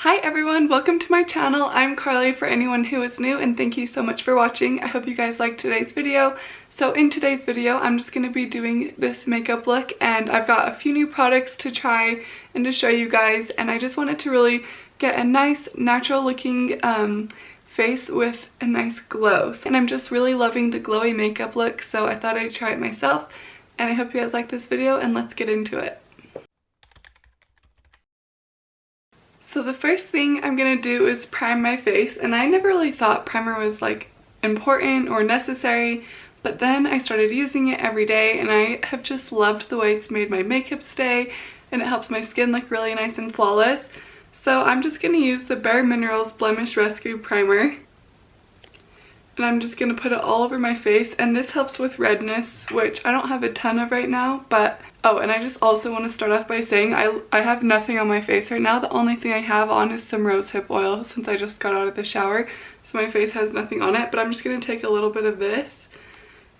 Hi everyone, welcome to my channel. I'm Carly for anyone who is new, and thank you so much for watching. I hope you guys liked today's video. So in today's video, I'm just going to be doing this makeup look, and I've got a few new products to try and to show you guys, and I just wanted to really get a nice natural looking face with a nice glow. And I'm just really loving the glowy makeup look, so I thought I'd try it myself, and I hope you guys like this video, and let's get into it. So the first thing I'm gonna do is prime my face, and I never really thought primer was like important or necessary, but then I started using it every day and I have just loved the way it's made my makeup stay, and it helps my skin look really nice and flawless. So I'm just gonna use the Bare Minerals Blemish Rescue Primer, and I'm just gonna put it all over my face, and this helps with redness, which I don't have a ton of right now, but oh, and I just also want to start off by saying I have nothing on my face right now. The only thing I have on is some rosehip oil since I just got out of the shower, so my face has nothing on it, but I'm just gonna take a little bit of this,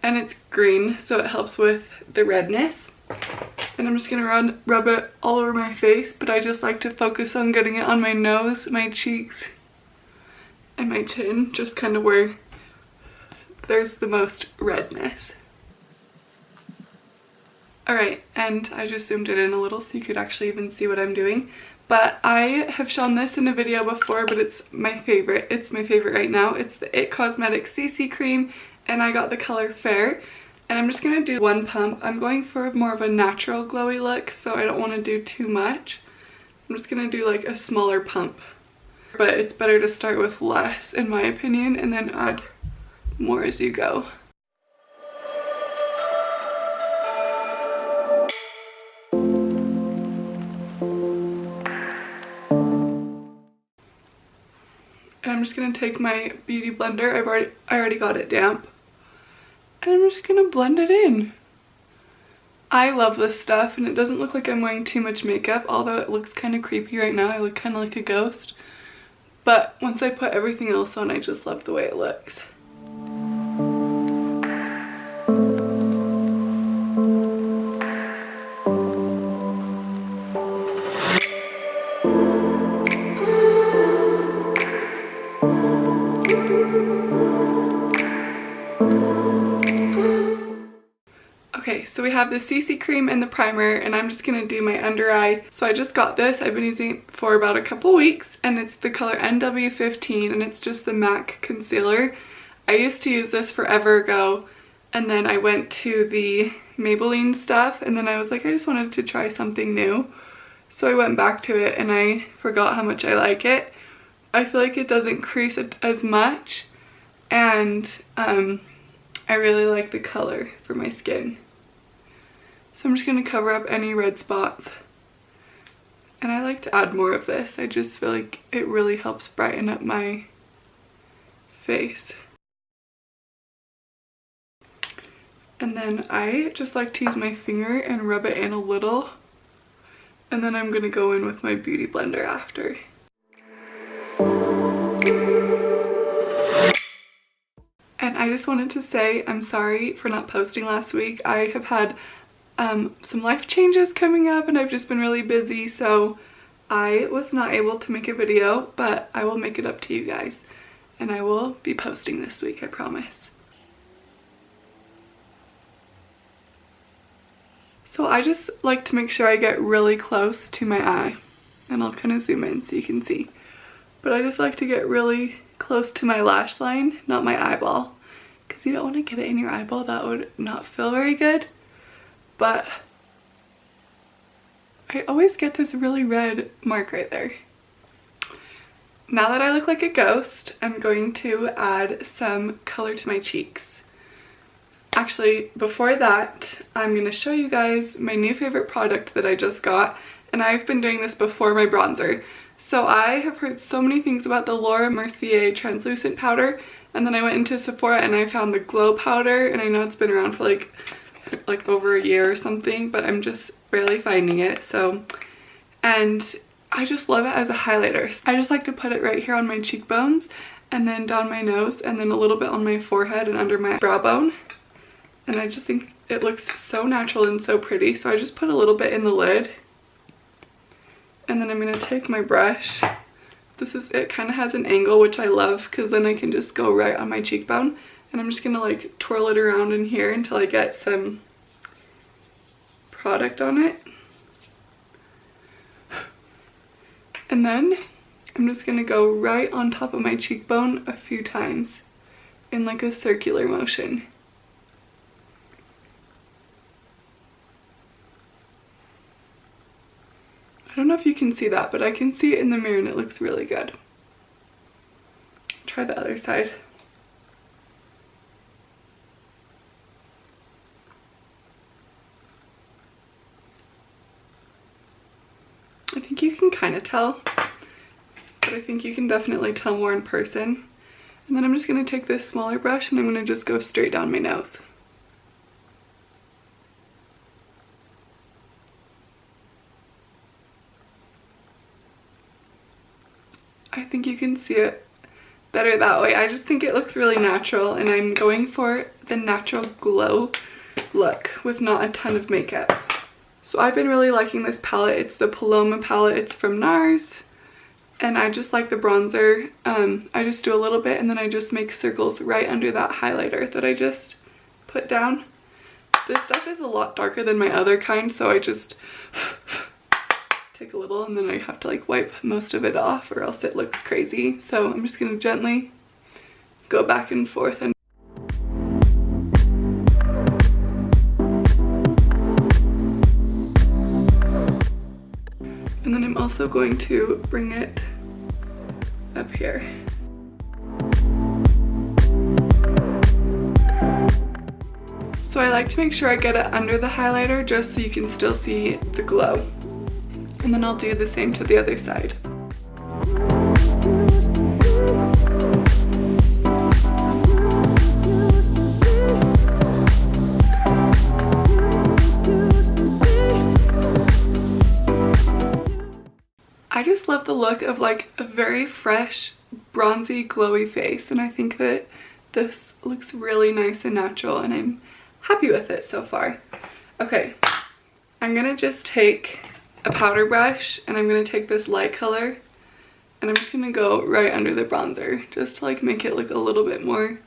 and it's green, so it helps with the redness, and I'm just gonna rub it all over my face, but I just like to focus on getting it on my nose, my cheeks, and my chin, just kind of where there's the most redness. Alright, and I just zoomed it in a little so you could actually even see what I'm doing. But I have shown this in a video before, but it's my favorite. It's my favorite right now. It's the It Cosmetics CC Cream, and I got the color Fair. And I'm just going to do one pump. I'm going for more of a natural glowy look, so I don't want to do too much. I'm just going to do like a smaller pump. But it's better to start with less, in my opinion, and then add more as you go. And I'm just gonna take my beauty blender. I already got it damp, and I'm just gonna blend it in. I love this stuff, and it doesn't look like I'm wearing too much makeup, although it looks kind of creepy right now. I look kind of like a ghost, but once I put everything else on, I just love the way it looks. Okay, so we have the CC cream and the primer, and I'm just gonna do my under eye. So I just got this. I've been using it for about a couple weeks, and it's the color NW15, and it's just the MAC concealer. I used to use this forever ago, and then I went to the Maybelline stuff, and then I was like, I just wanted to try something new. So I went back to it, and I forgot how much I like it. I feel like it doesn't crease as much, and I really like the color for my skin. So I'm just going to cover up any red spots. And I like to add more of this. I just feel like it really helps brighten up my face. And then I just like to use my finger and rub it in a little. And then I'm going to go in with my beauty blender after. And I just wanted to say I'm sorry for not posting last week. I have had some life changes coming up, and I've just been really busy, so I was not able to make a video, but I will make it up to you guys, and I will be posting this week, I promise. So I just like to make sure I get really close to my eye, and I'll kind of zoom in so you can see, but I just like to get really close to my lash line, not my eyeball, because you don't want to get it in your eyeball. That would not feel very good. But I always get this really red mark right there. Now that I look like a ghost, I'm going to add some color to my cheeks. Actually, before that, I'm going to show you guys my new favorite product that I just got, and I've been doing this before my bronzer. So I have heard so many things about the Laura Mercier translucent powder, and then I went into Sephora and I found the glow powder, and I know it's been around for like over a year or something, but I'm just barely finding it. So, and I just love it as a highlighter. I just like to put it right here on my cheekbones, and then down my nose, and then a little bit on my forehead and under my brow bone, and I just think it looks so natural and so pretty. So I just put a little bit in the lid, and then I'm going to take my brush it kind of has an angle, which I love because then I can just go right on my cheekbone. And I'm just gonna like twirl it around in here until I get some product on it. And then I'm just gonna go right on top of my cheekbone a few times in like a circular motion. I don't know if you can see that, but I can see it in the mirror and it looks really good. Try the other side. I think you can kind of tell, but I think you can definitely tell more in person. And then I'm just going to take this smaller brush and I'm going to just go straight down my nose. I think you can see it better that way. I just think it looks really natural, and I'm going for the natural glow look with not a ton of makeup. So I've been really liking this palette. It's the Paloma palette. It's from NARS, and I just like the bronzer. I just do a little bit and then I just make circles right under that highlighter that I just put down. This stuff is a lot darker than my other kind, so I just take a little and then I have to like wipe most of it off or else it looks crazy. So I'm just gonna gently go back and forth and then I'm also going to bring it up here. So I like to make sure I get it under the highlighter just so you can still see the glow. And then I'll do the same to the other side. I just love the look of like a very fresh, bronzy, glowy face, and I think that this looks really nice and natural, and I'm happy with it so far. Okay, I'm gonna just take a powder brush and I'm gonna take this light color and I'm just gonna go right under the bronzer just to like make it look a little bit more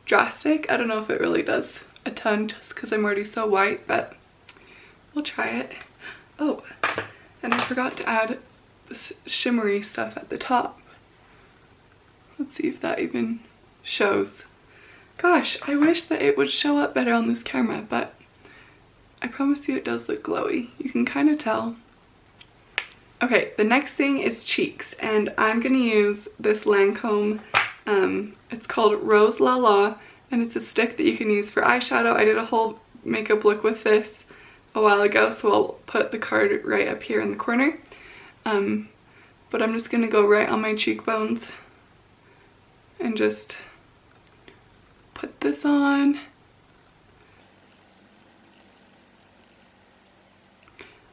drastic. I don't know if it really does a ton just because I'm already so white, but we'll try it. Oh, and I forgot to add this shimmery stuff at the top. Let's see if that even shows. Gosh, I wish that it would show up better on this camera, but I promise you it does look glowy. You can kind of tell. Okay, the next thing is cheeks, and I'm gonna use this Lancome. It's called Rose La La, and it's a stick that you can use for eyeshadow. I did a whole makeup look with this a while ago, so I'll put the card right up here in the corner. But I'm just gonna go right on my cheekbones and just put this on.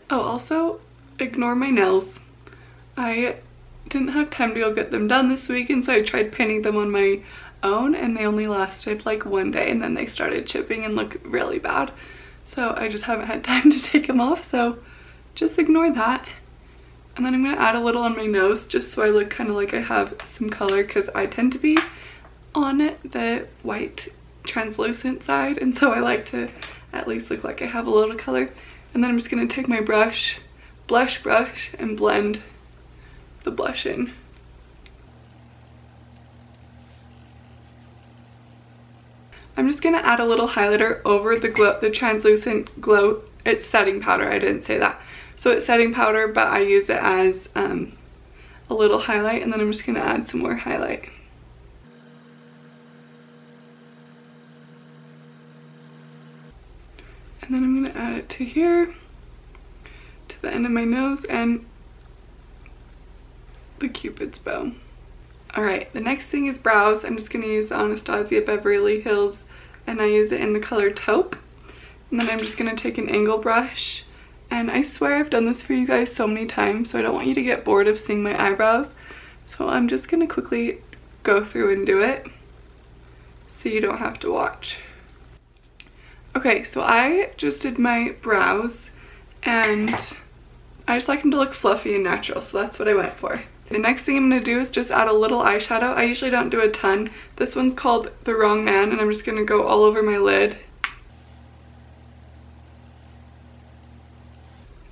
Oh, also, ignore my nails. I didn't have time to go get them done this week, and so I tried painting them on my own, and they only lasted like one day, and then they started chipping and look really bad. So I just haven't had time to take them off, so just ignore that. And then I'm going to add a little on my nose just so I look kind of like I have some color, because I tend to be on the white translucent side, and so I like to at least look like I have a little color. And then I'm just going to take my blush brush and blend the blush in. I'm just going to add a little highlighter over the translucent glow. It's setting powder, I didn't say that. So it's setting powder, but I use it as a little highlight, and then I'm just going to add some more highlight. And then I'm going to add it to here, to the end of my nose, and the Cupid's bow. Alright, the next thing is brows. I'm just going to use the Anastasia Beverly Hills, and I use it in the color taupe. And then I'm just going to take an angle brush, and I swear I've done this for you guys so many times, so I don't want you to get bored of seeing my eyebrows. So I'm just going to quickly go through and do it, so you don't have to watch. Okay, so I just did my brows, and I just like them to look fluffy and natural, so that's what I went for. The next thing I'm going to do is just add a little eyeshadow. I usually don't do a ton. This one's called The Wrong Man, and I'm just going to go all over my lid.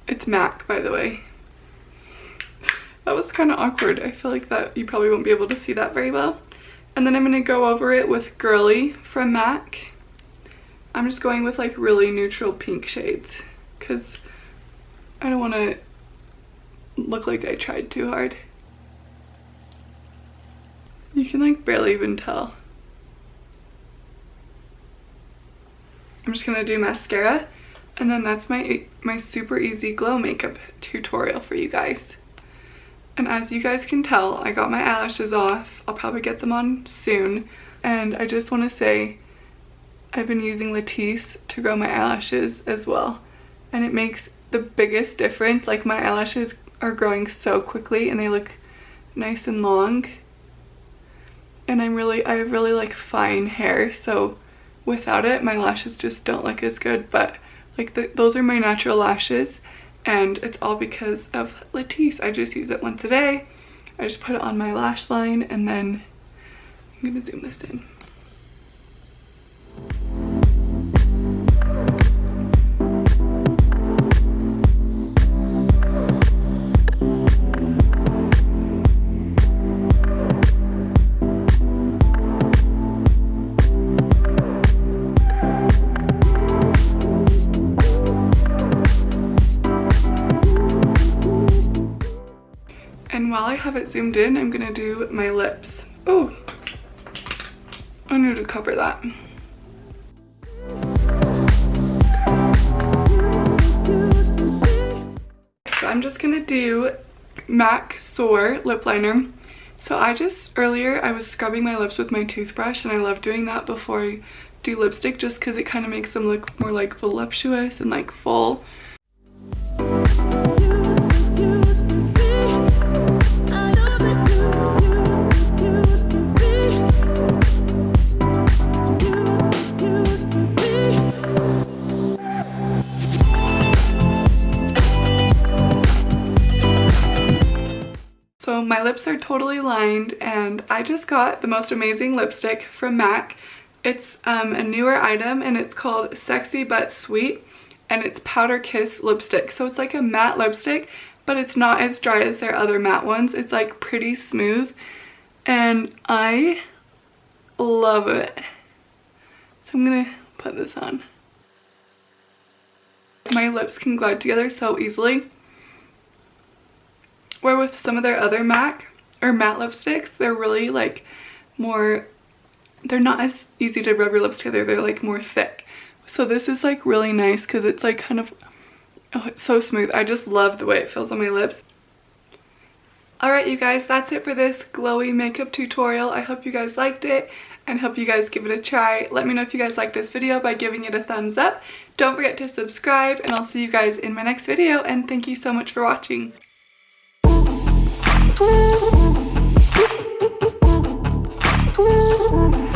It's MAC, by the way. That was kind of awkward. I feel like that you probably won't be able to see that very well. And then I'm going to go over it with Girly from MAC. I'm just going with like really neutral pink shades because I don't want to look like I tried too hard. You can like barely even tell. I'm just gonna do mascara, and then that's my super easy glow makeup tutorial for you guys. And as you guys can tell, I got my eyelashes off. I'll probably get them on soon. And I just want to say I've been using Latisse to grow my eyelashes as well, and it makes the biggest difference. Like, my eyelashes are growing so quickly and they look nice and long. And I have really like fine hair, so without it my lashes just don't look as good. But like those are my natural lashes, and it's all because of Latisse. I just use it once a day. I just put it on my lash line, and then I'm gonna zoom this in. And while I have it zoomed in, I'm gonna do my lips. Oh, I need to cover that. So I'm just gonna do MAC Soar lip liner. So earlier I was scrubbing my lips with my toothbrush, and I love doing that before I do lipstick just because it kind of makes them look more like voluptuous and like full. So my lips are totally lined, and I just got the most amazing lipstick from MAC. It's a newer item, and it's called Sexy But Sweet, and it's Powder Kiss lipstick. So it's like a matte lipstick, but it's not as dry as their other matte ones. It's like pretty smooth, and I love it. So I'm gonna put this on. My lips can glide together so easily. Where with some of their other MAC or matte lipsticks, they're really like more, they're not as easy to rub your lips together. They're like more thick. So this is like really nice because it's like kind of, oh, it's so smooth. I just love the way it feels on my lips. Alright you guys, that's it for this glowy makeup tutorial. I hope you guys liked it and hope you guys give it a try. Let me know if you guys liked this video by giving it a thumbs up. Don't forget to subscribe, and I'll see you guys in my next video, and thank you so much for watching. Ooh.